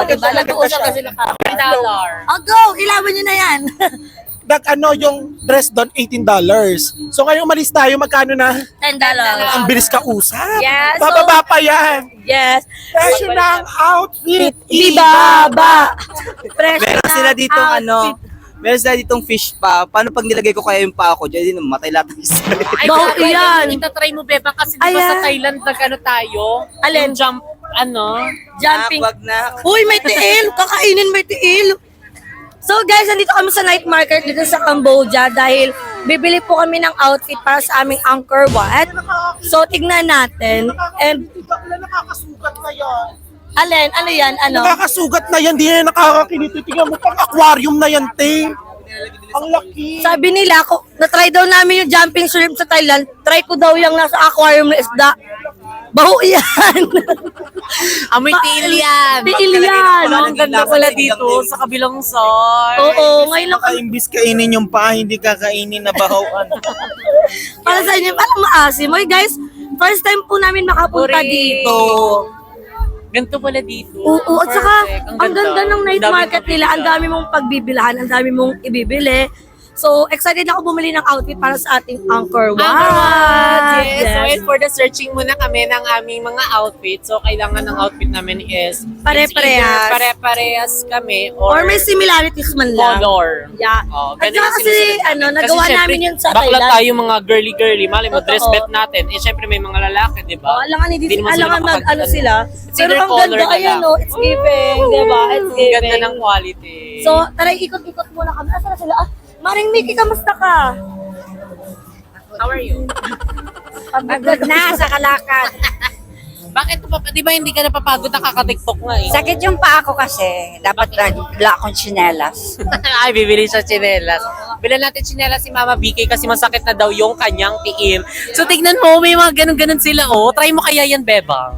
O, diba? Nag-uusap kasi na $10. O, go! Ilaban nyo na yan. Yung dress doon, $18. So ngayon umalis tayo, magkano na? $10. Ang bilis ka usap. Yes, so- Bababa pa yan. Yes. Presyo ng outfit. Ibaba. Fresh Meron na sila ditong outfit. meron sila ditong fish pa. Paano pag nilagay ko kaya yung paa ko? Diyan din, matay lahat ng isa. Ay, bakit yan? Itatry mo, Beba, kasi diba Ayan. sa Thailand, nag-ano tayo? Alin? Yung jump, Jumping. Wag na. Uy, may tiil. Kakainin may tiil. So guys, nandito kami sa night market dito sa Cambodia dahil bibili po kami ng outfit para sa aming Angkor Wat. So tignan natin. And Nakakasugat na yan. alin, ano yan? Ano? Nakakasugat na yan. Di yan nakakakinito. Tingnan mo, pang aquarium na yan, te. Ang laki. Sabi nila, na-try daw namin yung jumping shrimp sa Thailand. Try ko daw yung nasa aquarium na isda. Baho yan. Amoy tiil yan. Tiil yan. Ang ganda pala dito sa kabilang side. Oo, ngayon lang kami. Imbis kainin yung paa, hindi kakainin na bahawan. Para sa inyo, parang maasim. Okay guys, first time po namin makapunta Correct. dito. Ganito pala dito. Oo, at saka Perfect. ang ganda ng night Ang dami market mong nila. Ang dami mong pagbibilahan, ang dami mong ibibili. So, excited ako bumili ng outfit para sa ating Angkor Wat. Yes. So, and for the searching muna kami ng aming mga outfit. So, kailangan ng outfit namin is Pare-parehas. it's either pare-parehas kami Or may similarities man lang. color. Yeah. Oh, At ganun saka yung kasi, sinusunod namin. nagawa Kasi namin syempre, yun sa bakla Thailand. tayo mga girly-girly. Malay mo, Totoo. dress bet natin. Eh, syempre may mga lalaki, di ba? Oh, alangan Hindi naman sila alangan ano makapag- sila. It's Pero either ang color ganda, na ayan lang. o, it's giving, di ba? It's giving. Ganda ng quality. So, tara, ikot-ikot muna kami. Asa na sila? Ah, Maring Mickey, kamusta ka? How are you? Pagod na sa kalakad. Bakit di ba hindi ka napapagod nakaka-tiktok nga eh? Sakit yung paa ko kasi. Dapat wala akong tsinelas. Ay, bibili siya tsinelas. Bilan natin tsinelas si Mama BK kasi masakit na daw yung kanyang tiil. So tignan mo, may mga ganun-ganun sila oh. Try mo kaya yan, Bebang.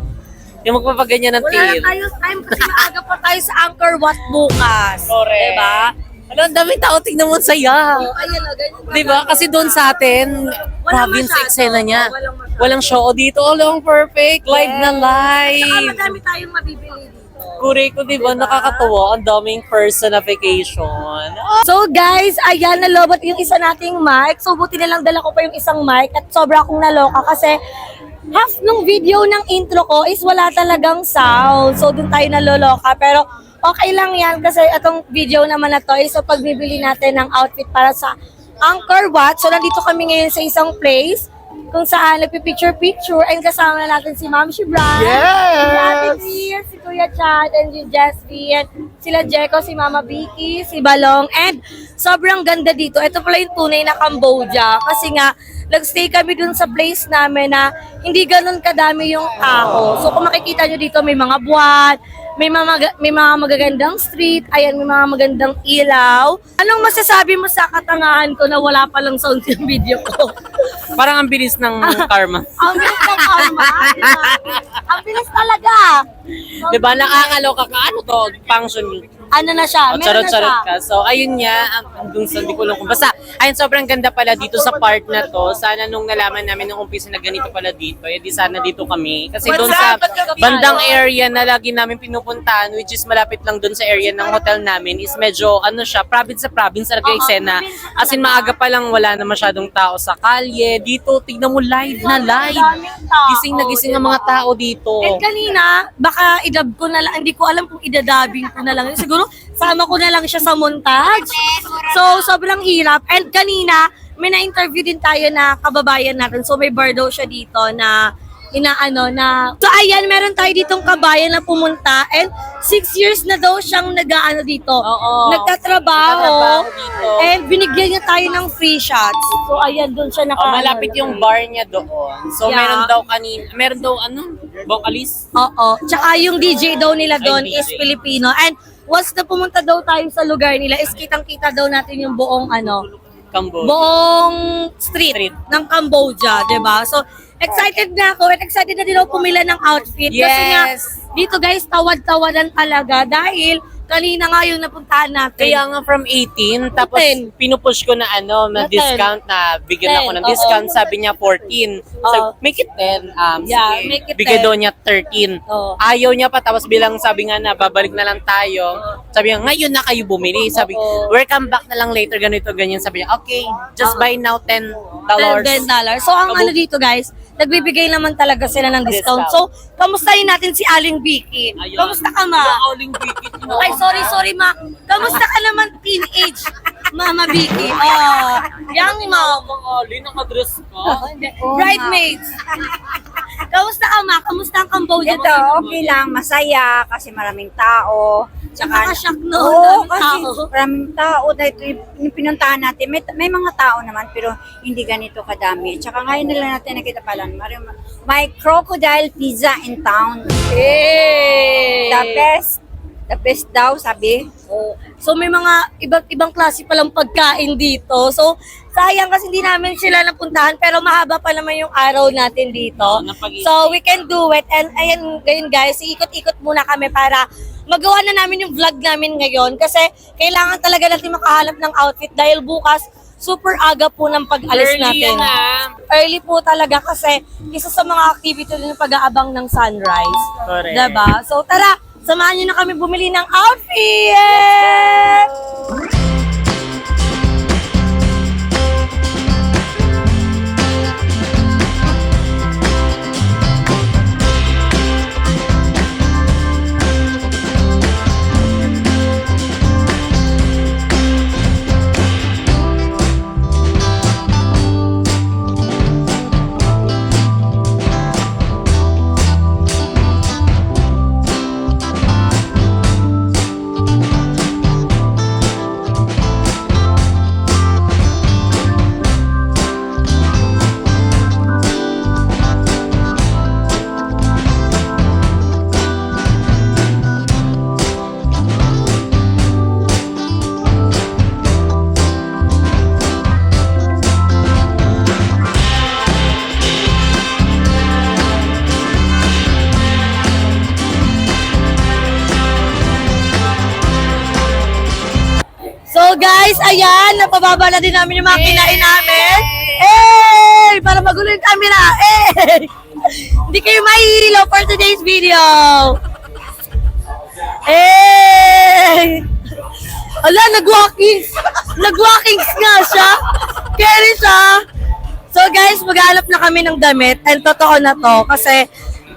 Yung magpapaganyan ng Wala na tiil. tayo time kasi maaga pa tayo sa Angkor Wat bukas. Correct. Diba? Alam, ang daming tao, tignan mo ang saya. Oh, ayan o, ganyan. Di ba? Kasi doon sa atin, province masyado. eksena niya. Walang masyado. Walang show. O dito, long perfect. Live na Saka live. madami tayong mabibili dito. Kuri ko, di ba? Nakakatuwa. Ang daming personification. So guys, ayan, nalobot yung isa nating mic. So buti na lang dala ko pa yung isang mic at sobra akong naloka kasi half ng video ng intro ko is wala talagang sound. So dun tayo naloloka. Pero okay lang yan kasi itong video naman na to is so pagbibili natin ng outfit para sa Angkor Wat. So nandito kami ngayon sa isang place kung saan nagpipicture-picture and kasama na natin si Ma'am Shibran, si Ate Tia, si Kuya Chad, and si Jesby, and sila Jeko, si Mama Vicky, si Balong, and sobrang ganda dito. Ito pala yung tunay na Cambodia kasi nga, nagstay kami dun sa place namin na hindi ganun kadami yung tao. So kung makikita nyo dito, may mga buwan, may mga magagandang street, ayan, may mga magandang ilaw. Anong masasabi mo sa katangahan ko na wala palang sound yung video ko? Parang ang bilis ng karma. Ang bilis ng karma, diba? Ang bilis talaga. Di ba? Nakakaloka ka. Ano to? Function. Ano na siya? O, Meron na siya. charot-charot ka. So, ayun nga. Hanggang sa di ko lang kung basta. Ayun, sobrang ganda pala dito sa part na to. Sana nung nalaman namin nung umpisa na ganito pala dito, eh di sana dito kami. Kasi doon sa bandang area na lagi namin pinupuntahan, which is malapit lang doon sa area ng hotel namin, is medyo, ano siya, province sa province talaga yung eksena. As in, maaga pa lang wala na masyadong tao sa kalye. Dito, tignan mo live na live. Daming tao, Gising na gising ang mga tao dito. And kanina, baka idab ko na lang, hindi ko alam kung idadabing ko na lang. Siguro, sama ko na lang siya sa montage. So, sobrang hirap. And kanina, may na-interview din tayo na kababayan natin. So, may bar daw siya dito na So, ayan, meron tayo ditong kabayan na pumunta. And 6 years na daw siyang nag-aano dito. Oo. Nagtatrabaho. dito. And binigyan niya tayo ng free shots. So, ayan, doon siya naka... Malapit yung bar niya doon. So, Yeah. meron daw vocalist? Oo. Tsaka yung DJ daw nila doon Ay, is DJ. Filipino. And once na pumunta daw tayo sa lugar nila, is kitang-kita daw natin yung buong Cambodia. buong street ng Cambodia, 'di ba? So, excited na ako and excited na din ako pumila ng outfit kasi nga Yes. dito guys, tawad-tawadan talaga dahil Kanina nga yung napuntahan natin. Kaya nga from 18, tapos 10. pinupush ko na na 10. discount na bigyan ako ng 10, discount. oo. Sabi niya 14. Oo. So, make it 10. Yeah, Sige, make it bigay 10. daw niya 13. Oo. Ayaw niya pa, tapos bilang sabi nga na babalik na lang tayo. Sabi niya, ngayon na kayo bumili. Sabi, Oo. we'll come back na lang later, ganito, ganyan. Sabi niya, okay, just buy now $10. $10. So, ang ano dito guys, nagbibigay naman talaga sila ng discount. So, kamustahin natin si Aling Vicky. Ayun. Kamusta ka, ma? Aling bikit mo. Okay, sorry, ma. Kamusta ka naman, teenage? Mama Vicky. Oh, young mom. Ali, nakadress ka. Bridesmaids. Kamusta ka, ma? Kamusta ang Cambodia? Ito, okay lang, masaya kasi maraming tao. Nakaka-shock no. Oo, daming kasi tao. maraming tao. Dahil yung pinuntahan natin, may mga tao naman, pero hindi ganito kadami. Tsaka ngayon nila natin nakita pala, may crocodile pizza in town. Hey! The best daw, sabi. Oh. So may mga iba't ibang klase palang pagkain dito. So sayang kasi hindi namin sila napuntahan pero mahaba pa naman yung araw natin dito. So we can do it. And ayan ngayon guys, iikot-ikot muna kami para magawa na namin yung vlog namin ngayon kasi kailangan talaga natin makahanap ng outfit dahil bukas super aga po ng pag-alis natin. Early po talaga kasi isa sa mga activity din yung pag-aabang ng sunrise. Correct. Diba? So tara, samahan nyo na kami bumili ng outfit! So guys, ayan, napababa na din namin yung mga kinain namin. Hey! Para magulo yung camera. Hey! Hindi kayo mahihilo for today's video. Hey! Ala, nag-walkings. Nag-walkings nga siya. Carry siya. So guys, maghanap na kami ng damit. And totoo na to kasi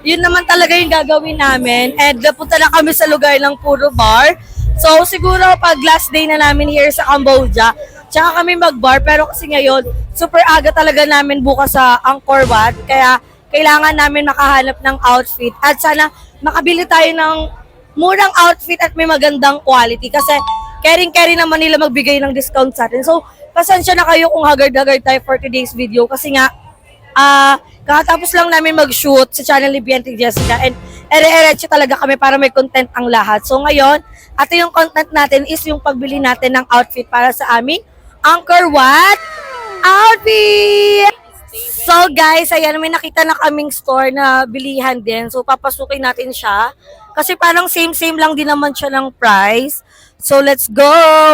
yun naman talaga yung gagawin namin. And napunta na kami sa lugar ng puro bar. So, siguro pag last day na namin here sa Cambodia, tsaka kami mag-bar. Pero kasi ngayon, super aga talaga namin bukas sa Angkor Wat. Kaya, kailangan namin makahanap ng outfit. At sana, makabili tayo ng murang outfit at may magandang quality. Kasi, caring-caring naman nila magbigay ng discount sa atin. So, pasensya na kayo kung haggard-haggard tayo for today's video. Kasi nga, kakatapos lang namin mag-shoot sa channel ni Bianti Jessica. And, ere-eretso talaga kami para may content ang lahat. So, ngayon, at yung content natin is yung pagbili natin ng outfit para sa aming Angkor Wat outfit! So guys, ayan, may nakita na kaming store na bilihan din. So papasukin natin siya. Kasi parang same-same lang din naman siya ng price. So let's go!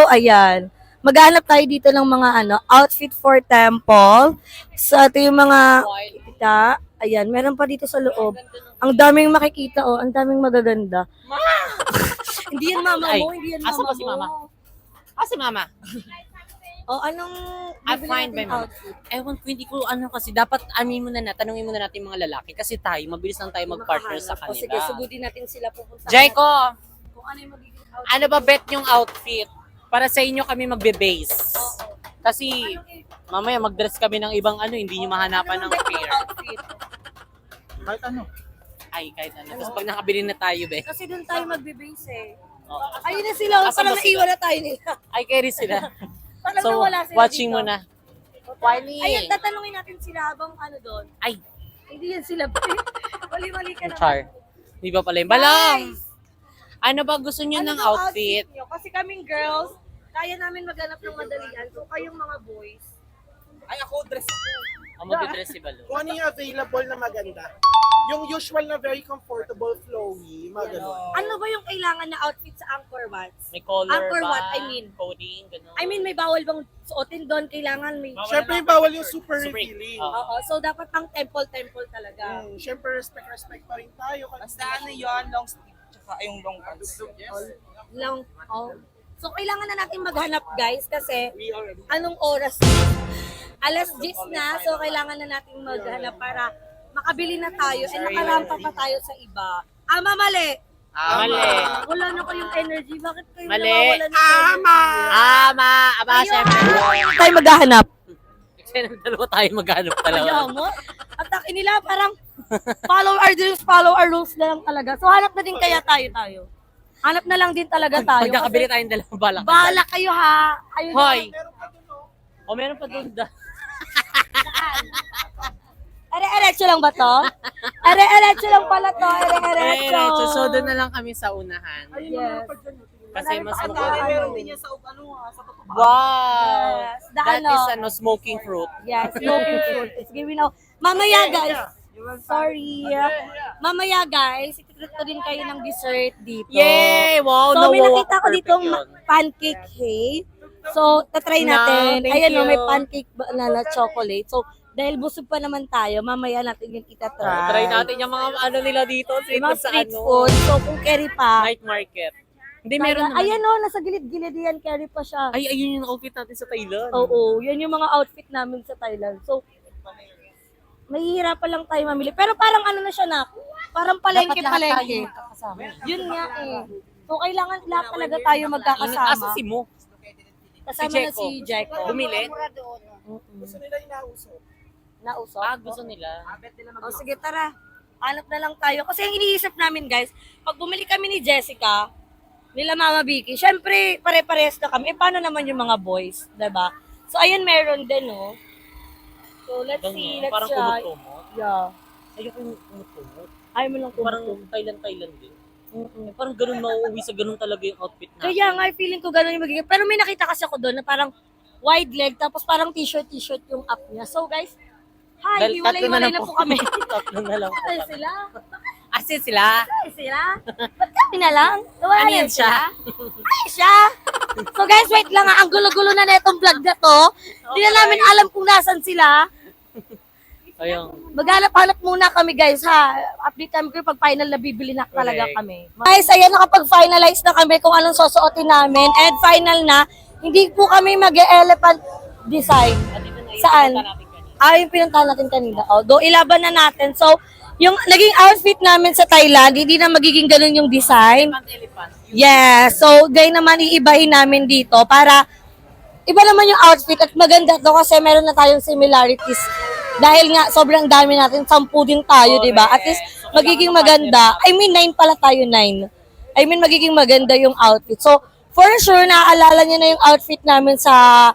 Ayan. Maghanap tayo dito ng mga outfit for temple. So ito yung mga kita. Ayan, meron pa dito sa loob. Ang daming makikita, oh. Ang daming magaganda. Hindi yan mama mo, hindi yan mama Asan ba si mama? mo. Si mama. O, anong I bibili find nating by mama. outfit? Ewan ko, hindi ko kasi dapat tanungin muna natin mga lalaki kasi tayo, mabilis lang tayo mag-partner sa Makahanap. O, kanila. sige, sugutin natin sila pupunta. Jaiko, Kung ano yung magiging outfit. ano ba bet yung outfit? Para sa inyo kami magbe-base. Kasi mamaya mag-dress kami ng ibang hindi nyo mahanapan ng pair. Outfit. Kahit ano. Ay, kahit ano. Tapos pag nakabili na tayo, be. Kasi doon tayo magbe-base eh. Oo. Ayun na sila, Asan parang ba sila? naiwan na tayo nila. Ay, carry sila. Parang So, nawala sila watching dito. mo na. Wiley. Ayun, tatanungin natin sila habang doon. Ay, Hindi yan sila. Mali-mali ka naman. char. Di ba pala yung balang? Guys, Ano ba gusto nyo ano ng daw outfit? nyo? Kasi kaming girls, kaya namin maghanap ng madalian. So kayong mga boys, Ay, ako, dress ako. Ang mag-dress si Balo. Kung ano yung available na maganda. Yung usual na very comfortable, flowy, mga ganun. Ano ba yung kailangan na outfit sa Angkor Wat? May color Angkor ba? Wat, I mean. Coding, gano'n. I mean, may bawal bang suotin doon? Kailangan may... Siyempre, bawal yung super Super- revealing. Oo. Oo, so dapat ang temple talaga. Siyempre, respect pa rin tayo. Basta ano yun, long sleeve, tsaka yung long pants. Lang, oh. So, kailangan na natin maghanap, guys, kasi We already anong oras? Alas 10 na, so kailangan na natin maghanap para makabili na tayo and makarampa pa tayo sa iba. Mali! Mali. Wala na ko yung energy. Bakit kayo Mali. nawawalan ng energy? Aba, syempre. Ayun! Tayo maghahanap. Kasi ng dalawa tayo maghanap talaga. Kaya mo? At nila parang follow our rules na lang talaga. So hanap na din kaya tayo. Hanap na lang din talaga tayo. Magkakabili Kasi tayong dalawang balak. bahala kayo ha. Ayun Hoy! na. O meron pa doon. Ere-eretso lang ba to? Ere-eretso lang pala to. Ere-eretso. So doon na lang kami sa unahan. Yes. Kasi mas Ano, maganda. meron din yan sa sa Wow! Yes. That is smoking fruit. Yes, smoking fruit. It's giving out. Mamaya guys. Sorry. Mamaya guys, ituturo din kayo ng dessert dito. Yay! Wow! So may nawawa nakita ko perfect dito yun. pancake cake. So, tatry natin. thank Ayan you. may pancake banana chocolate. So, dahil busog pa naman tayo, mamaya natin yung itatry. Try natin yung mga ano nila dito. Yung mga Sa street ano, food. So, kung carry pa. night market. Hindi, meron naman. Ayan o, nasa gilid-gilid yan, carry pa siya. Ay, ayun yung outfit natin sa Thailand. Oo, yan yung mga outfit namin sa Thailand. So, mahihirapan lang tayo mamili. Pero parang ano na siya na, parang palengke-palengke. Yun nga eh. So, kailangan lahat talaga tayo magkakasama. Asa si Mo? Kasama si na si Jeko. Bumili? gusto nila inausap. Nausap. Gusto nila. O sige, tara. Hanap na lang tayo. Kasi ang iniisip namin, guys, pag bumili kami ni Jessica, nila Mama Vicky, syempre, pare-pares na kami. Eh, paano naman yung mga boys, diba? So, ayun, meron din, no? So, let's see. Let's Parang try. kumot-kumot. Yeah. Ayoko yung kumot-kumot. Ayaw mo lang Parang kumot. Thailand din. Eh, parang ganun mauuwi sa ganun talaga yung outfit natin. Kaya nga, feeling ko gano'n yung magiging. Pero may nakita kasi ako doon na parang wide leg, tapos parang t-shirt yung up niya. So, guys, hi, hiwalay-hiwalay na po kami. Tatlo na lang po Ay, kami. sila. Asin sila. Ay, sila. Ba't kami na lang? Wala Ano na yan siya? Ay, siya. So guys, wait lang ha. Ang gulo-gulo na itong vlog na to. Hindi na namin alam kung nasan sila. Ayun. Maghanap-hanap muna kami guys ha. Update kami kayo pag final na bibili na talaga Correct. kami. Guys, ayan nakapag-finalize na kami kung anong susuotin namin. And final na, hindi po kami mag-elephant design. Saan? Yung pinuntahan natin kanina. Do ilaban na natin. So, yung naging outfit namin sa Thailand, hindi na magiging ganun yung design. Elephant. Yes. So, gay naman iibahin namin dito para iba naman yung outfit at maganda to kasi meron na tayong similarities. Dahil nga, sobrang dami natin. 10 din tayo, di ba? At least, magiging maganda. I mean, 9 pala tayo, 9. I mean, magiging maganda yung outfit. So, for sure, naaalala niyo na yung outfit namin sa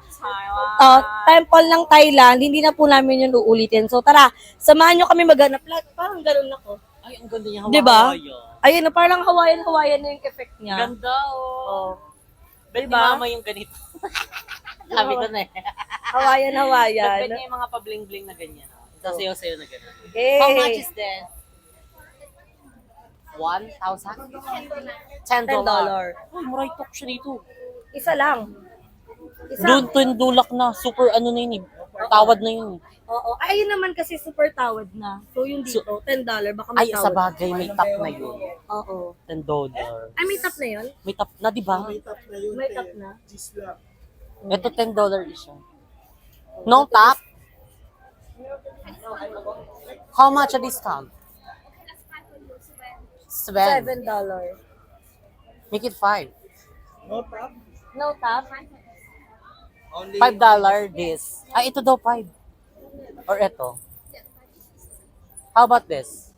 temple ng Thailand. Hindi na po namin yun uulitin. So, tara, samahan nyo kami maghanap. Parang ganun ako. Ay, ang ganda niya. Di ba? Hawaii. Ayun na, parang Hawaiian na yung effect niya. Ganda, oh. Bet Diba? ni Mama yung ganito. Sabi ko na eh. Hawaiian. Bet niya yung mga pa-bling-bling na ganyan. Sasayaw-sayaw na ganyan. Okay. How much is this? 1,000? $10. Oh, muray talk siya dito. Isa lang. Isa. Doon tindulak na. Super ano na yun eh. Tawad na yun eh. Oo. Ay, ayun naman kasi super tawad na. So, yung dito, $10. Baka may Ay, sa tawad. bagay, may top na yun. Oo. $10. Ay, may top na yun? May top na, di ba? May top na yun. May top na? Gisla. Ito $10 siya. No top? How much a discount? $7. $7. Make it 5. No top? No top? $5 this. Ay, ito daw 5. Or ito. How about this?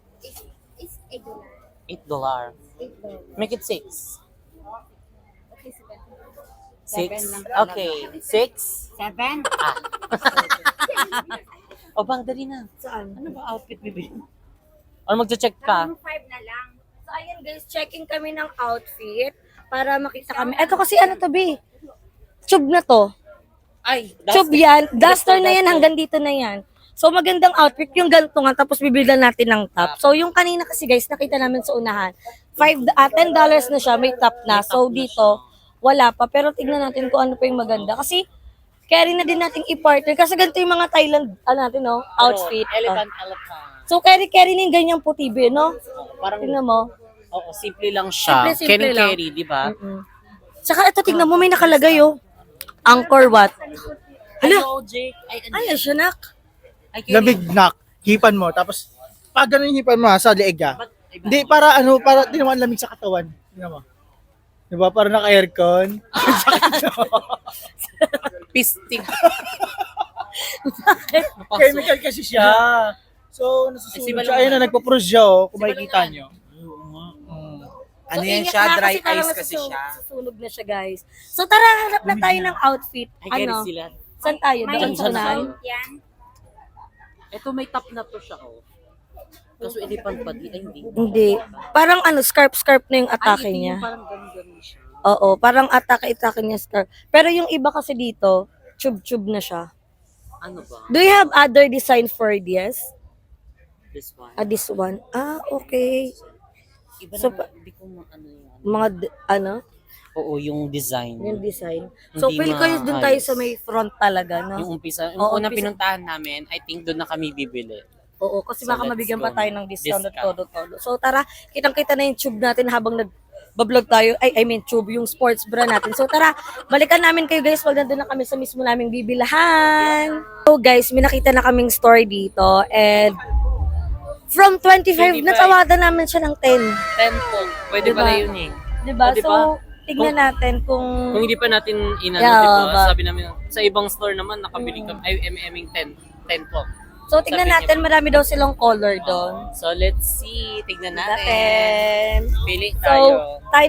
It's $8. Make it 6. 6? Okay. 6? 7? Ah. O bang, dali na. Saan? Ano ba outfit bibili? Or magche-check ka? 5 na lang. So, ayan guys, checking kami ng outfit para makita kami. Ito kasi ano to, B? Tube na to. Ay, Tube yan. Duster na yan, hanggang dito na yan. So magandang outfit yung ganito nga tapos bibildan natin ng top. So yung kanina kasi guys nakita namin sa unahan, $10 na siya, may top na. So dito wala pa pero tignan natin kung ano pa yung maganda kasi carry na din nating i-partner kasi ganito yung mga Thailand natin no, outfit. Elephant. So carry na yung ganyang puti no. Parang, Tingnan mo. oo, simple lang siya. Simple Can lang. carry, di ba? Tsaka ito tignan mo may nakalagay Angkor Wat. Hala, Hello, Jake. ay siya nak. Lamig nak, hipan mo. Tapos, pag ganun yung hipan mo sa leeg Hindi, para di naman lamig sa katawan. Tingnan mo. Diba, para naka-aircon. Pisting. Chemical kasi siya. So, nasusunod siya. Ayun na, nagpo-produce siya, kung makikita nyo. Ano So, yan ingat siya? na Dry parang ice kasi siya. Susunog na siya, guys. So, tara, hanap na tayo ng outfit. Ay, carry Ano? sila. Saan tayo? May Doon sa unahan? point yan. Ito may top na to siya, oh. Kaso elephant pa di. Ay, hindi. Hindi. Parang scarf na yung atake Ay, ito niya. yung parang ganun siya. Oo, parang atake niya scarf. Pero yung iba kasi dito, tube na siya. Ano ba? Do you have other design for this? This one. This one? Okay. Iba So, na, hindi ko ano yan. Mga, Oo, yung design. yung design. So, Hindi feel ko yun dun tayo maayos. sa may front talaga, no? Yung umpisa, yung Oo, unang umpisa. pinuntahan namin, I think doon na kami bibili. Oo, kasi So, baka let's mabigyan go. pa tayo ng discount at Discount. todo. So tara, kitang-kita na yung tube natin habang nag-vlog tayo. I mean tube, yung sports bra natin. So tara, balikan namin kayo guys pag nandun na kami sa mismo naming bibilahan. So guys, may nakita na kaming store dito and from 25, 25. natawadan namin siya ng 10. Temple. Pwede Diba? pala yun eh. Diba? Oh, diba? So, tignan natin kung... Kung hindi pa natin inano, Yeah, diba? but- Sabi namin, sa ibang store naman, nakabili kami, ay, MM 10 po. So, tignan sabi natin, marami daw silang color doon. So, let's see. Tignan natin. Natin. Pili So, tayo. tayo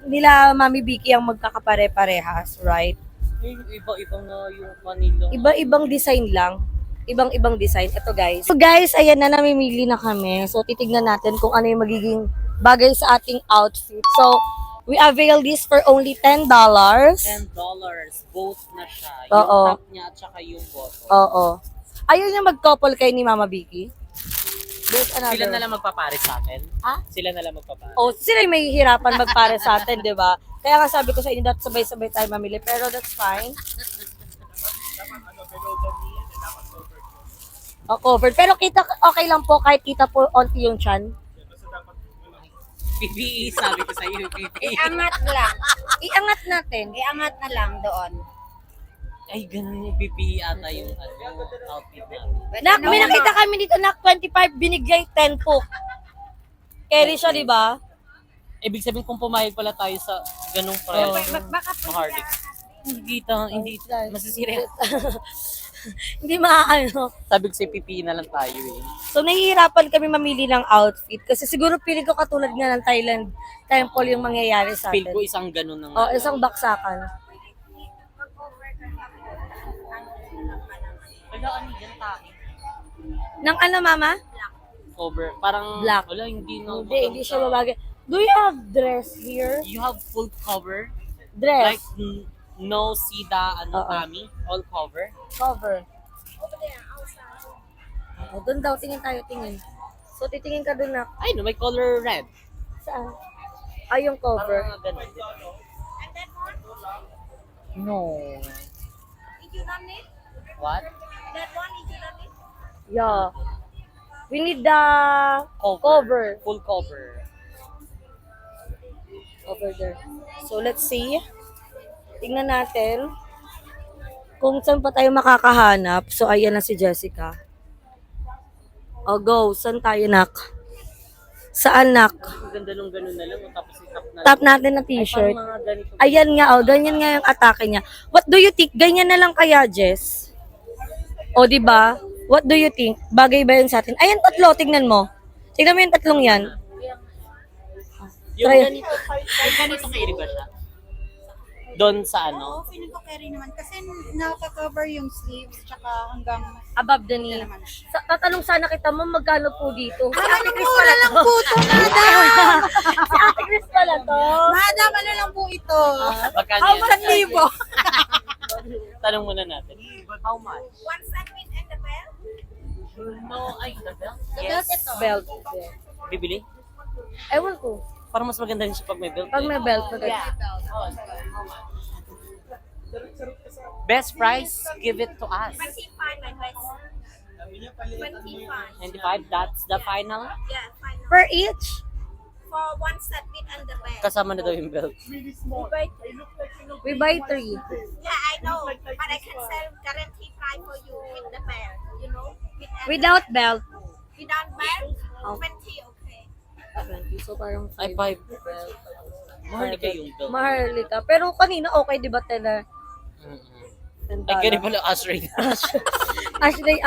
nila Mami Vicky ang magkakapare-parehas, right? Iba-ibang na yung kanila. Iba-ibang design lang. Ibang-ibang design. Ito guys. So guys, ayan na namimili na kami. So titignan natin kung ano yung magiging bagay sa ating outfit. So, we avail this for only $10. $10. Both na siya. Yung Oo. top niya at saka yung bottom. Oo. Ayaw niya mag-couple kay ni Mama Vicky? There's another. Sila na lang magpapares sa atin. Ah? Sila na lang magpapares. Oh, sila yung may hirapan magpare sa atin, di ba? Kaya nga sabi ko sa inyo, that sabay-sabay tayo mamili. Pero that's fine. Covered. Pero kita, okay lang po kahit kita po onti yung chan. PPE, sabi ko sa iyo, PPE. Iangat lang. Iangat natin. Iangat na lang doon. Ay, ganun yung PPE ata yung outfit natin. Nak, may nakita kami dito, Nak, 25, binigay 10 po. Carry siya, di ba? Ibig sabihin kung pumayag pala tayo sa ganung price. Baka po Mahardik. Hindi, masisira. Hindi maaano. Sabi ko sa PPE na lang tayo eh. So, nahihirapan kami mamili ng outfit kasi siguro piling ko katulad nga ng Thailand temple yung mangyayari sa Feel atin. ko isang ganun ng Oh, isang baksakan. Wala ano dyan tayo. Nang ano, Mama? Cover. Parang, Black. wala, hindi na. Hindi siya babagay. Do you have dress here? You have full cover? Dress. Like, no sida, Oo. ano, tummy? All cover? Cover. Oh, doon daw, tingin tayo, tingin. So, titingin ka doon na, Ay, no, may color red. saan? Ay, yung cover. Parang ganun. No. What? Yeah. We need the cover. Full cover. Over there. So, let's see. Tingnan natin kung saan pa tayo makakahanap. So, ayan na si Jessica. O, go. Saan tayo, Nak? Saan, Nak? Ang ganda nung ganun na lang. Tapos itap na Top natin na t-shirt. Parang mga ganito. Ayan nga, oh. Ganyan nga yung atake niya. What do you think? Ganyan na lang kaya, Jess? O, di ba? What do you think? Bagay ba yun sa atin? Ayan, tatlo. Tingnan mo. Tingnan mo yung tatlong yan. Yung Try. ganito kairi ba siya? Doon sa ano? Oo, feeling ko carry naman. Kasi nakaka-cover yung sleeves tsaka hanggang Above the knee. naman siya. Tatanong sana kita, ma'am, magkano po dito? Si Ay, Ate ano Chris po, pala lang to. po ito, madam! Si Ate Chris pala to. Madam, ano lang po ito? Magkano How yan? much libo? Tanong muna natin. How much? One sandwich and the bell? No, ay, the belt? Belt. Bibili? Ewan ko. Parang mas maganda rin siya pag may belt. Pag may belt, maganda. Best price, give it to us. 25, my best. 25. 95, that's the final. Yeah, final. Per each? For one set with and the bag. Kasama na daw yung belt. We buy 3. Yeah, I know. But I can sell guarantee price for you with the bag. You know? With and Without belt. without bag, Oh. 20, okay. 20. So parang Ay, 5. 5. Mahal ka yung belt. Maharlika. Pero kanina okay, di ba, Tela? Ay, ganun pala Ashley. Ashley.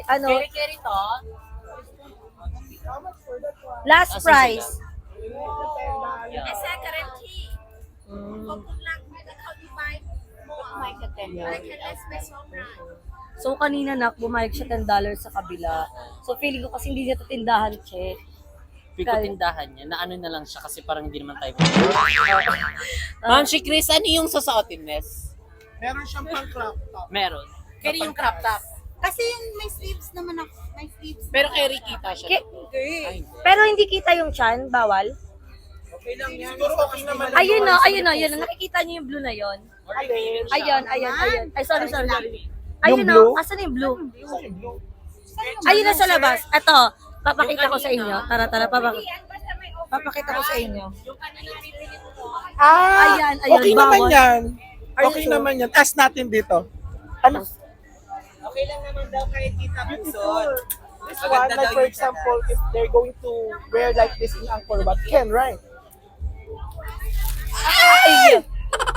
Ano? Carry to? Last price. I sell guarantee. For good luck, because you buy more. My God, I can less special price. So kanina nak, bumayag siya $10 sa kabila. So feeling ko kasi hindi niya ito tindahan, che. Pico tindahan niya, na ano na lang siya kasi parang hindi naman tayo. Ma'am, si Chris, ano yung susuotin, Miss? Meron siyang pang crop top. Meron. Carry yung crop top. Kasi yung may sleeves naman ako. May sleeves. Pero carry kita siya. Ay, Pero hindi kita yung chan, bawal. Siguro okay naman. Ayun no. Nakikita niyo yung blue na yon. Ayun. Ay, sorry. Ayun no, asan na yung blue? Ayun na sa labas. Ito, papakita ko sa inyo. Tara, papakita ko sa inyo. Ayan, Okay naman bawal. yan. Are you Okay sure? naman yan. Test natin dito. Ano? Okay lang naman daw kay Tita Bunson. This Maganda one, daw like for yung example, if they're going to wear like this in Angkor Wat, can, right?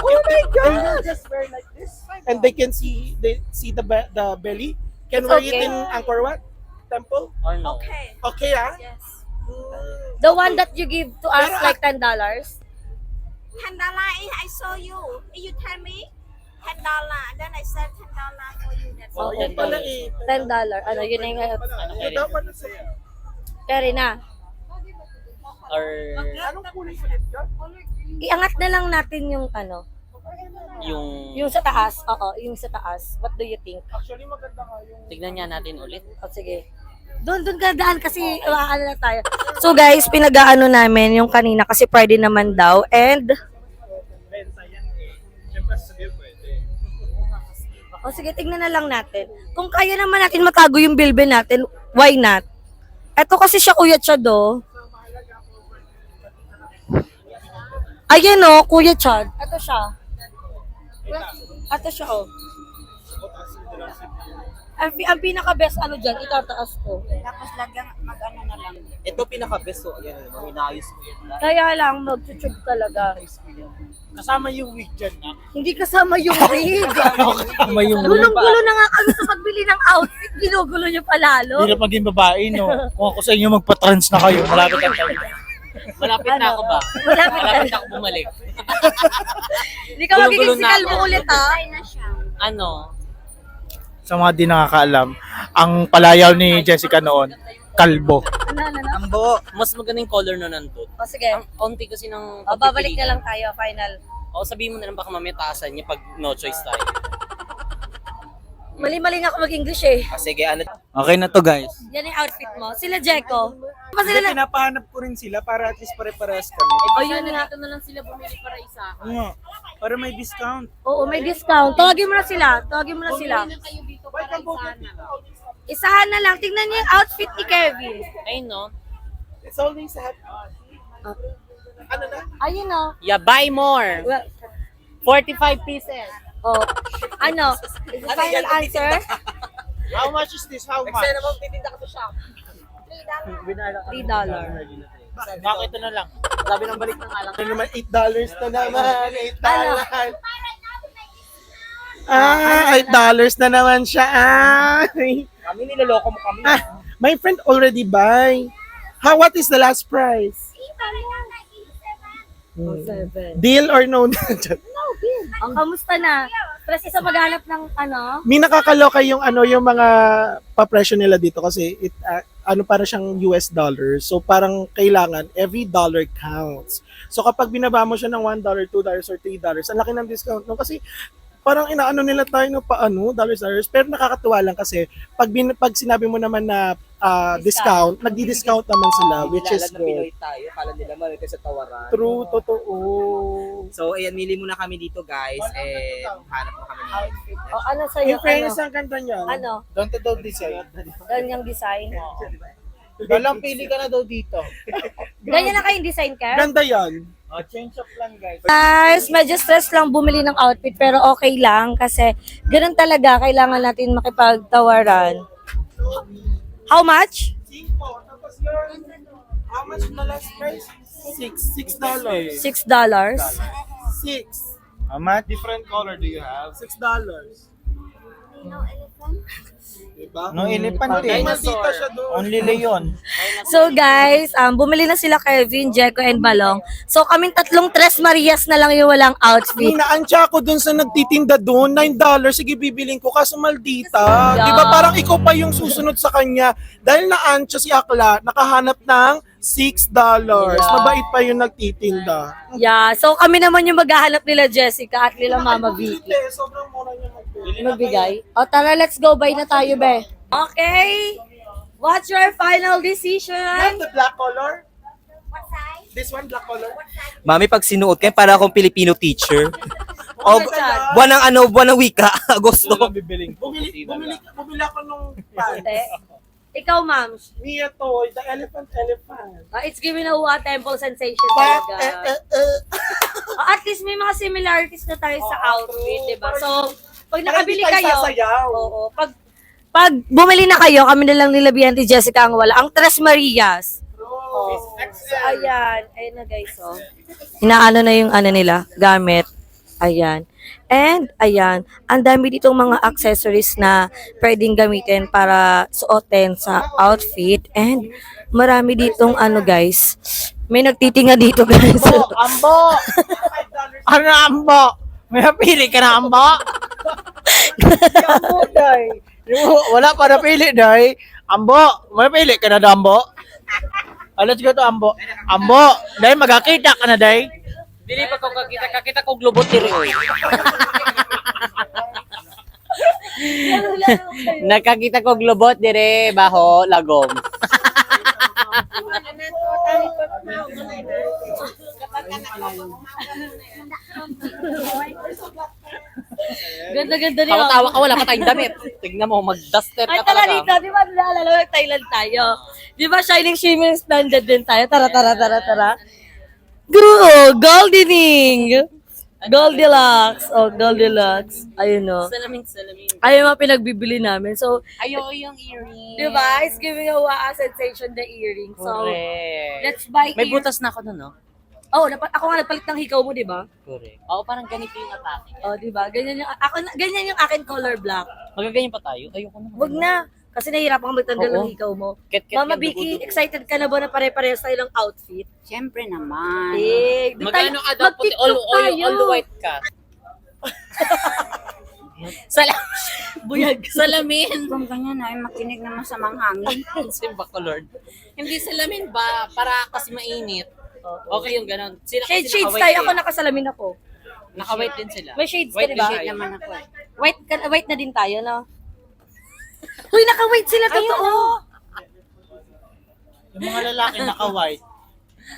Oh my God! They will just wear like this, and they can see the belly. Can It's wear okay. it in Angkor Wat Temple. or no? Okay. Okay, ah. Yes. The one that you give to us Pero, like $10. $10, I saw you. You tell me $10. Then I said $10 for you. That's Oh, all. Yan pala eh. $10. Ano, yun na yung Ano You carry? don't want to say. carry na. Or Anong kulay ulit yun? Iangat na lang natin yung ano, yung... yung sa taas. Oo, yung sa taas. What do you think? Actually, maganda nga yung... Tignan niya natin ulit. O, sige. Doon ka daan kasi ano na tayo. So guys, pinag-aano namin yung kanina kasi Friday naman daw. And, o sige, tignan na lang natin. Kung kaya naman natin matago yung bilbil natin, why not? Eto kasi siya Kuya Chad, oh. Ayan, oh, Kuya Chad. Eto siya. Eto siya, oh. Ang pinaka-best ano dyan, itataas ko. Tapos lagyan, mag-ano na lang. Ito pinaka-best so, yan, inayos ko yan. Kaya lang, mag-tube talaga. Kasama yung wig dyan na. Hindi kasama yung wig. Kasama yung Gulong-gulo na nga kami sa pagbili ng outfit. Ginugulo nyo pa lalo. Hirap maging babae, no? Kung ako sa inyo magpa-trans na kayo, malapit ang tayo. Malapit na ako ba? Malapit na. Malapit na ako bumalik. Hindi ka magiging Gulo-gulo na sikal ako. mo ulit, ha? Ay na siya. Ano? Sa mga di nakakaalam, ang palayaw ni Jessica noon, kalbo. Ano? Ang buo. Mas magandang color na nandun. O, sige. Ang konti kasi ng... O, babalik na lang tayo, final. O, sabihin mo na lang baka mamaya taasan niya pag no choice tayo. Mali-mali nga ako mag-English, eh. Ah, sige, ano? Okay na to guys. Yan yung outfit mo. Sila Jeko. Pa sila na... Pinapahanap ko rin sila para at least pare-parehas kami. O, yun nga. na lang sila bumili para isa. Oo nga. Para may discount. Oo, may discount. Tawagin mo na sila. kayo dito para isa na lang. Isahan na lang. Tingnan niyo yung outfit ni Kevin. Ay, no? It's always happy. Ano na? Ayun, o. Yeah, buy more. Well, 45 pieces. oh. Ano? Is the final answer? How much is this? How much? naman titinda ka sa shop. $3. Bakit ito na lang? Sabi ng balik ng alang. Ano naman, $8 na naman. $8. Ah, $8 na naman siya. Ay. Kami niloloko mo kami. Ah, my friend already buy. What is the last price? Oh, 7. Deal or no? Ang kamusta na? Press isa maghanap ng ano? May nakakaloka yung yung mga pa-presyo nila dito kasi para siyang US dollar. So parang kailangan every dollar counts. So kapag binaba mo siya ng $1, $2 or $3, ang laki ng discount no kasi parang inaano nila tayo no paano, dollars, pero nakakatuwa lang kasi pag sinabi mo naman na discount, nagdi-discount naman sila, which is Kilala na Pinoy good. tayo, kala nila malito sa tawaran. True, totoo. So, ayan, mili muna kami dito, guys. Hanap mo kami ng outfit. O, ano sa'yo? In fairness, Ano? ang ganda niya. Ano? Doon to daw design. Ganyang design? Dalang pili ka na daw dito. Ganyan na kayong design, Kev? Ganda yan. Change of plan, guys. Guys, medyo stress lang bumili ng outfit pero okay lang kasi ganun talaga, kailangan natin makipagtawaran. How much? Tapos yun, how much na last price? $6. $6. Six. How much? Different color do you have? $6. Diba? No elephant eh. Dinosaur. Siya doon. Only leon. So guys, bumili na sila Kevin, Jeko, and Balong. So kaming tatlong Tres Marias na lang yung walang outfit. Inaantya ko dun sa nagtitinda doon, $9. Sige, bibiling ko. Kaso maldita. Yeah. Di ba parang ikaw pa yung susunod sa kanya? Dahil naantya si Akla, nakahanap ng $6. Mabait pa yung nagtitinda. Yeah, so kami naman yung maghahanap nila Jessica at nila Mama Vicky. Sobrang mura niya magbili. Magbigay. O tara, let's go. Buy na tayo, be. Okay. What's your final decision? The black color? This one, black color? Mami, pag sinuot kayo, para akong Filipino teacher. Oh my God. Buwan ng wika, Agosto. Bumili ako nung pants. Ate. Ikaw, ma'am. Mia Toy, the elephant. It's giving a temple sensation But, talaga. At least may mga similarities na tayo sa outfit, di ba? So, pag nakabili Parang di tayo kayo, sasayaw. oo, pag bumili na kayo, kami na lang nilabihan ni Jessica ang wala. Ang Tres Marias. Oh. So, ayan. Ayan na guys, oh. Inaano na yung ano nila, gamit. Ayan. And, ayan, ang dami ditong mga accessories na pwedeng gamitin para suotin sa outfit. And, marami ditong ano guys, may nagtitinga dito guys. Ambo! Ano ambo? May napili ka na ambo? Ambo, day. Wala pa napili, day. Ambo, may napili ka na na ambo? Let's go to ambo. Ambo, day, magkakita ka na, day. Dili pa ko kakita ko globot diri oy. Nakakita ko globot dire baho lagom. Ganda-ganda rin. Tawa-tawa ka wala pa tayong damit. Tignan mo mag-duster Ay, ka tara talaga. dito. Di ba naalala mo, Thailand tayo? Di ba shining shimmering standard din tayo? Tara. Goldening! Goldilocks. Oh, Goldilocks. Ayun o. Salamin. Ayun mga pinagbibili namin. So, Ayo yung earring. di ba? It's giving a sensation the earring. So, Correct. let's buy May ear- butas na ako nun, no? Oh, ako nga nagpalit ng hikaw mo, di ba? Correct. Oo, parang ganito yung atake. Oh, di ba? Ganyan yung akin color black. Magaganyan pa tayo? Ayoko na. Wag na. Kasi nahihirapan kang magtanggal Oo. ng hikaw mo. Ket-ket Mama yung Vicky, dugo-dugo. excited ka na ba na pare-parehas tayo ng outfit? Siyempre naman. Eh, doon tayo, Magano ka daw puti all white ka. Buyag. Salamin. Kung ganyan ay makinig naman sa manghangin. Simba ko, Lord. Hindi salamin ba? Para kasi mainit. Okay yung ganon. Sila kasi Shades naka-white tayo. eh. Ako nakasalamin ako. Naka-white din sila. May shades ka, White di ba? din Shade tayo. naman ako eh. White na din tayo, no? Uy, naka-white sila, totoo. Yung mga lalaki naka-white.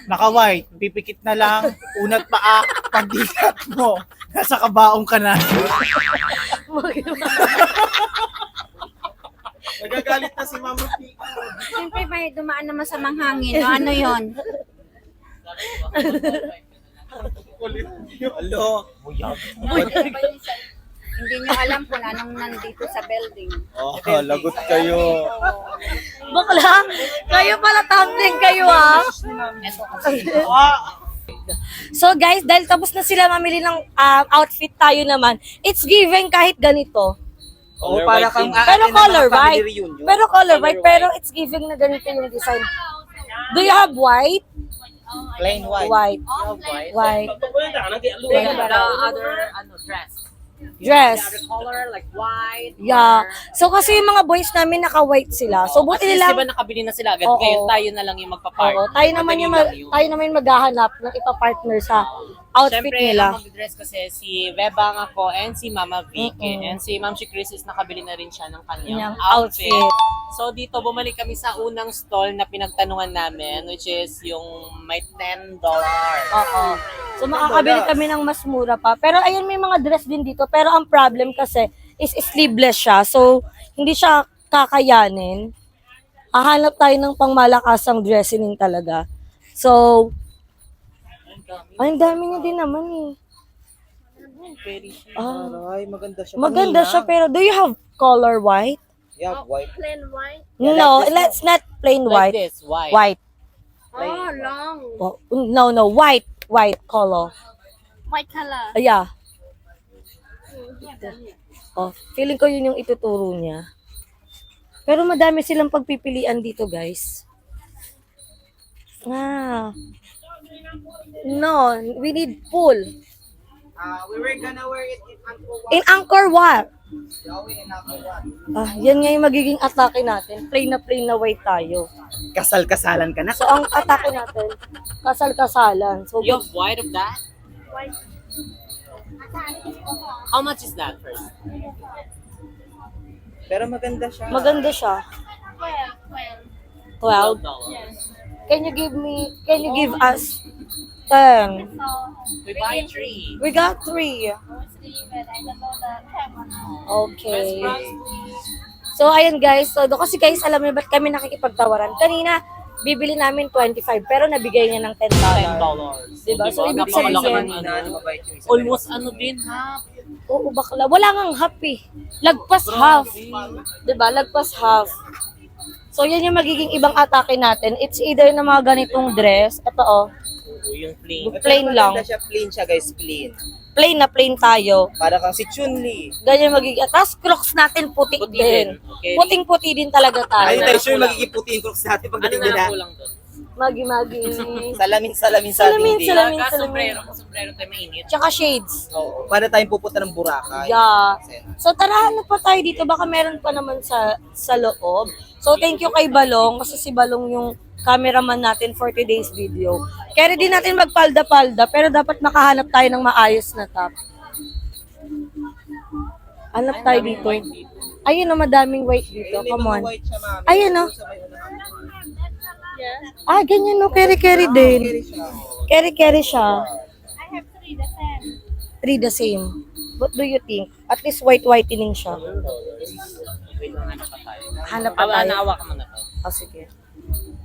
Naka-white, pipikit na lang, unat paa, pagdikat mo, nasa kabaong ka na. Nagagalit na si Mama P. Siyempre may dumaan naman sa manghangin. No? Ano yon? Alo, Hindi nyo alam kung anong nandito sa building. lagot kayo. Bakla, kayo pala tumbling kayo, ah. So guys, dahil tapos na sila mamili ng outfit tayo naman, it's giving kahit ganito. Oo, para kang Pero aatin ng mga color family white. reunion. Pero color white, pero it's giving na ganito yung design. Do you have white? Plain white. White. White. The other dress. Dress. The other color like white. Yeah. So kasi yung mga boys namin naka-white sila. So At buti least nila. diba nakabili na sila agad. Oo. Ngayon tayo na lang yung magpa-part. Oo, tayo naman yung maghahanap ng ipa-partner sa outfit Siyempre, nila. ang mag-dress kasi si Bebang ako and si Mama Vic. Mm-mm. And si Ma'am si Chris is nakabili na rin siya ng kanyang Yung outfit. So dito, bumalik kami sa unang stall na pinagtanungan namin, which is yung may $10. Oo. So makakabili kami ng mas mura pa. Pero ayun, may mga dress din dito. Pero ang problem kasi is sleeveless siya. So hindi siya kakayanin. Hahanap tayo ng pangmalakasang dressing talaga. So, ay, ang dami niya din naman eh. Ah, Aray, maganda siya. maganda siya, pero do you have color white? Yeah, white. Plain white. No, let's not plain Like white. this, why? White. Oh, long. Oh, no, white color. White color. Yeah. Oh, feeling ko yun yung ituturo niya. Pero madami silang pagpipilian dito, guys. Ah. No, we need pool. We were gonna wear it In in Angkor Wat. Angkor Wat. In Angkor Wat. Ah, yan nga yung magiging atake natin. Plain na white tayo. Kasal-kasalan ka na. So, ang atake natin, kasal-kasalan. So, You have white of that? How much is that first? Pero maganda siya. maganda siya. 12. 12. $12. Can you give us 10? We buy 3. We got 3. Okay. So, ayun guys. So, kasi guys, alam niyo ba't kami nakikipagtawaran? Kanina, bibili namin 25, pero nabigay niya ng $10. $10. Diba? So, ibig Napakalaki sabihin, ng ano. Almost ano din, ha? oo, bakla. Wala ngang half eh. Lagpas half. Diba? Lagpas half. So, yan yung magiging ibang atake natin. It's either na mga ganitong dress. Ito oh. Oo, yung plain. Plain lang. Maganda siya, plain siya guys, plain. Plain na plain tayo. Para kang si Chun-Li. Ganyan magiging. Tapos crocs natin puti Puti din. din. Okay. Puting-puti din talaga tayo. Ayun tayo, sure magiging puti yung crooks natin Ano pagdating na nila. lang kulang doon? Magi-magi. Salamin Salamin, din. salamin. Sombrero tayo mainit. Tsaka shades. Oo. Para tayong pupunta ng Boracay. Yeah. So tara, hanap pa tayo dito. Baka meron pa naman sa loob. So thank you kay Balong. Kasi si Balong yung cameraman natin for today's video. Kaya din natin magpalda-palda. Pero dapat makahanap tayo ng maayos na top. Hanap tayo dito. Ayun na, madaming white dito. May Come mga on. white siya, mami. Ayun, no? Sa may unahan. Ah, ganyan no. Keri-keri din. Carry siya. Keri-keri siya. I have 3 the same. 3 the same. What do you think? At least white-whitening siya. Wait lang, hanap pa tayo. Hanap pa tayo. Naawa ka muna to. Oh, sige.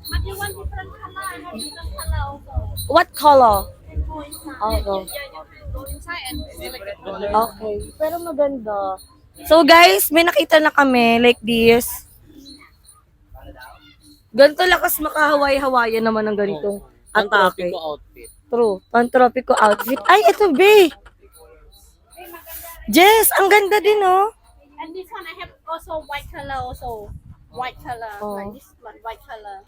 But you want different color? I have different color also. What color? Go inside. Oh, go. Yeah, you can go inside and select the color. Okay. Pero maganda. So guys, may nakita na kami like this. Ganito lakas makahawaii-hawayan naman ng ganitong Ang atake. tropico outfit. True. Pang-tropico outfit. Ay, ito, be. Jess, ang ganda din, oh. And this one I have also white color also. White color. Oh. Like this one, white color.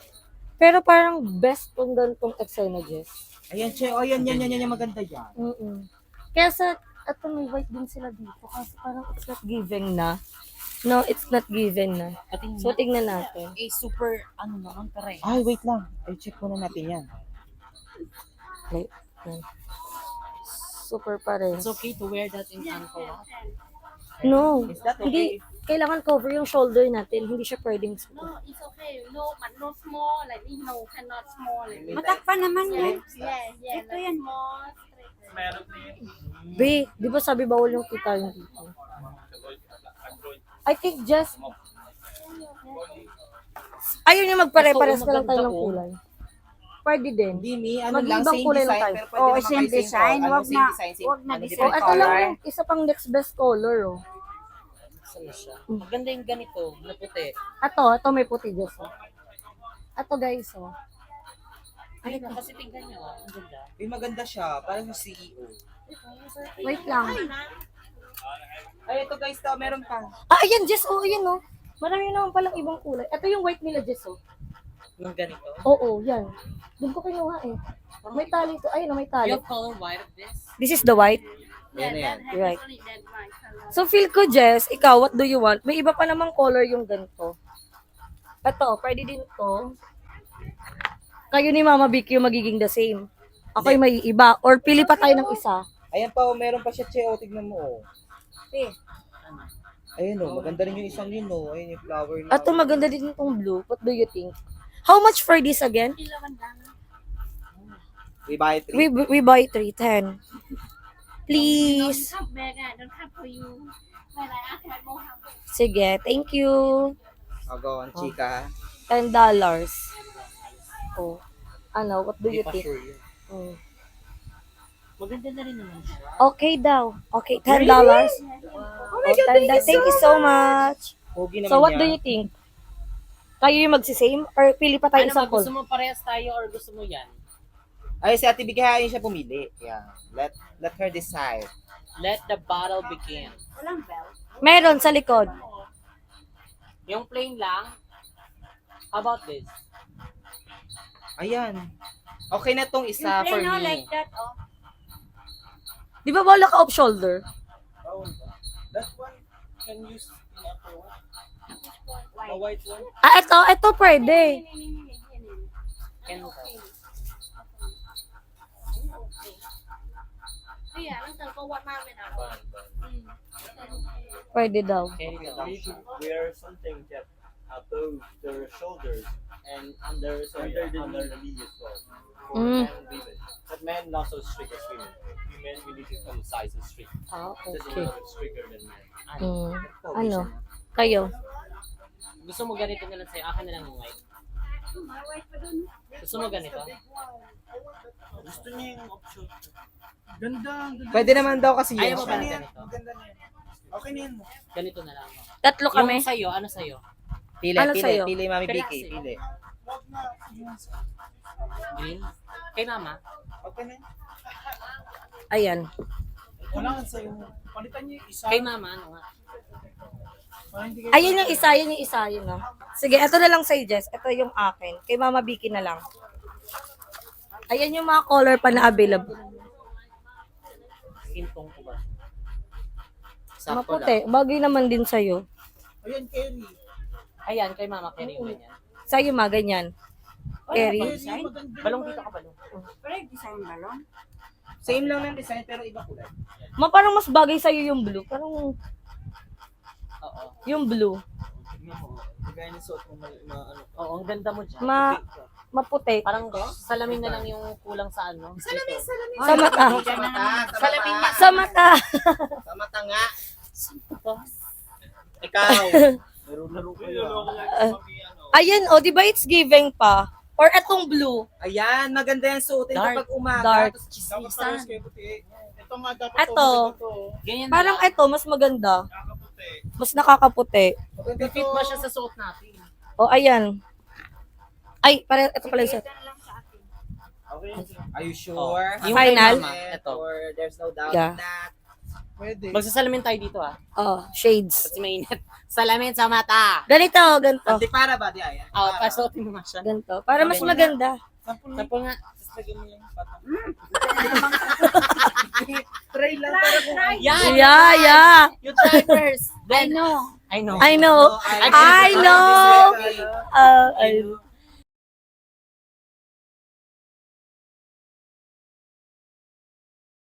Pero parang best tong ganitong eksena, Jess. Ayan, che. Oh, yan, maganda yan. Mm-mm. Kaya sa, ito may white din sila dito. Kasi parang it's not given na. No, it's not given na. So, tingnan natin. Super, ano naman, pare. Ay, wait lang. Ay, check muna natin yan. Like, yan. Super pares. It's okay to wear that in Angkor Wat. No, Is that hindi. Kailangan cover yung shoulder natin. Hindi siya pwedeng No, it's okay. No, but not small like this. No, cannot small like this. Matakpan naman yan. Yeah, yeah. Ito like yan. small, straight. Be, di ba sabi bawal yung kita yung dito? I think just... Ayun yung magpare-pares na lang tayo ng kulay. Pwede din. Hindi, mi. Ano Mag-ibang lang, same kulay lang design. tayo. Pero pwede Oo, naman same kayo design. color. Wag Same na- design, wag na ano, design. Oh, different ito lang color. yung isa pang next best color, oh. Saan na siya? Maganda yung ganito, na puti. Ito may puti, Diyos, oh. Ito, guys, oh. Ay, kasi tingnan nyo, ang ganda. Uy, maganda siya. Parang yung CEO. Wait lang. Ay, ito guys, to, meron pa. Ah, ayan, Jess, oh, ayan, oh. Marami naman palang ibang kulay. Ito yung white nila, Jess, oh. Yung ganito. Oo, yan. Doon ko kinuha, eh. May tali ito. Ayun, oh, may You tali. have color white of this? This is the white. Yan na yan. Right. Only that white color. So, feel ko, Jess, ikaw, what do you want? May iba pa namang color yung ganito. Ito, pwede din to. Kayo ni Mama Vicky yung magiging the same. Ako'y may iba. Or pili pa tayo ng isa. Ayan pa, oh, meron pa siya, Che. Oh, tignan mo, oh. Eh, Ayun, oh, maganda rin yung isang yun, oh. Ayun yung flower na. At maganda din itong blue. What do you think? How much for this again? We buy 3. We buy 310. Please. Don't have bag, don't have for you. When I ask my mom how much. Sige, thank you. I'll go on, chika. $10. Oh. Ano, what do you think? Mm. Maganda na rin naman siya. Okay daw. Okay, $10. Oh my God, thank you so much. Pogi naman So, what niya. do you think? Tayo yung magsi-same? Or pili pa tayo Ano isang ba, gusto call? mo parehas tayo or gusto mo yan? Ay, si Ate Bigahain siya pumili. Yeah. Let her decide. Let the battle begin. walang bell. Meron sa likod. Yung plain lang. How about this? Ayan. Okay na tong Yung isa for plain, no, me. like that, oh. Di ba wala ka off shoulder? That one can use in upper one. White. The white one. Ito pwede. Can Yeah, lang talaga what namin ako. Pwede daw. carry the We should wear something that above their shoulders and under the knee as well. For Mm. men and women. But men not so strict as women. Women we need to come size and strict. Ah, Just a okay. little bit stricter than men. Mm. Ano? Kayo? Gusto mo ganito na lang sa'yo. Akin na lang yung white. Gusto mo ganito? Gusto niya yung option. Ganda. Pwede naman daw kasi Ayaw yun mo ba siya. ng ganito? Maganda na yan. Okay na yan mo. Ganito na lang. Tatlo kami. Yung sa'yo, ano sa'yo? Pili, Ano pili, sa'yo? pili, Mami Klase. Vicky, pili. Green? Kay mama? Okay na yan. Ayan. Wala nga sa'yo. Palitan niyo yung isa. Kay mama, ano nga? Para hindi kayo- Ayun yung isa, yun yung isa, yun no. Sige, ito na lang sa'yo, Jess. Ito yung akin. Kay Mama Vicky na lang. Ayan yung mga color pa na available. Sintong ko ba? Sakto lang. Maputi. Bagay naman din sa'yo. Ayan, Kerry. Ayan, kay mama, carry mo yan. Sa'yo, ma, ganyan. Kerry. Kerry, maganda. Balong dito ka, balong. Pero yung design balon. Same lang ng design pero iba kulay. Ma, parang mas bagay sa'yo yung blue. Parang Oo. yung blue. Kagaya ng suot mo, ano. Oo, ang ganda mo dyan. Maputi. Parang salamin na lang yung kulang sa ano. Salamin, salamin. Sa mata. Salamin nga. Sa mata. Sa mata nga. Ikaw. Laro-laro kayo. Ayan, oh, di ba it's giving pa? Or etong blue. Ayan, maganda yan suotin Dark. kapag umaga. Dark. Tapos Dapat chismisan. parehas kayo puti. Ito nga dapat Ito. Ganyan na Parang lang. eto, mas maganda. Kakaputi. Mas nakakaputi. Maganda Fit to. ba siya sa suot natin? Oh, ayan. Ay, ito pala yung set. Are you sure? Yung Final? kay mama, ito. Or there's no doubt Yeah. in that. Pwede. Magsasalamin tayo dito ah. Oh, shades. Kasi mainit. Salamin sa mata. Ganito, ganito. Hindi para ba? Di ayan. Oh, pasuotin mo nga siya. Ganito. Para mas maganda. Tapos nga. Lagyan mo yung patang. Try lang para kung Yan! Yeah. You try first. Then, I know. I know. I know.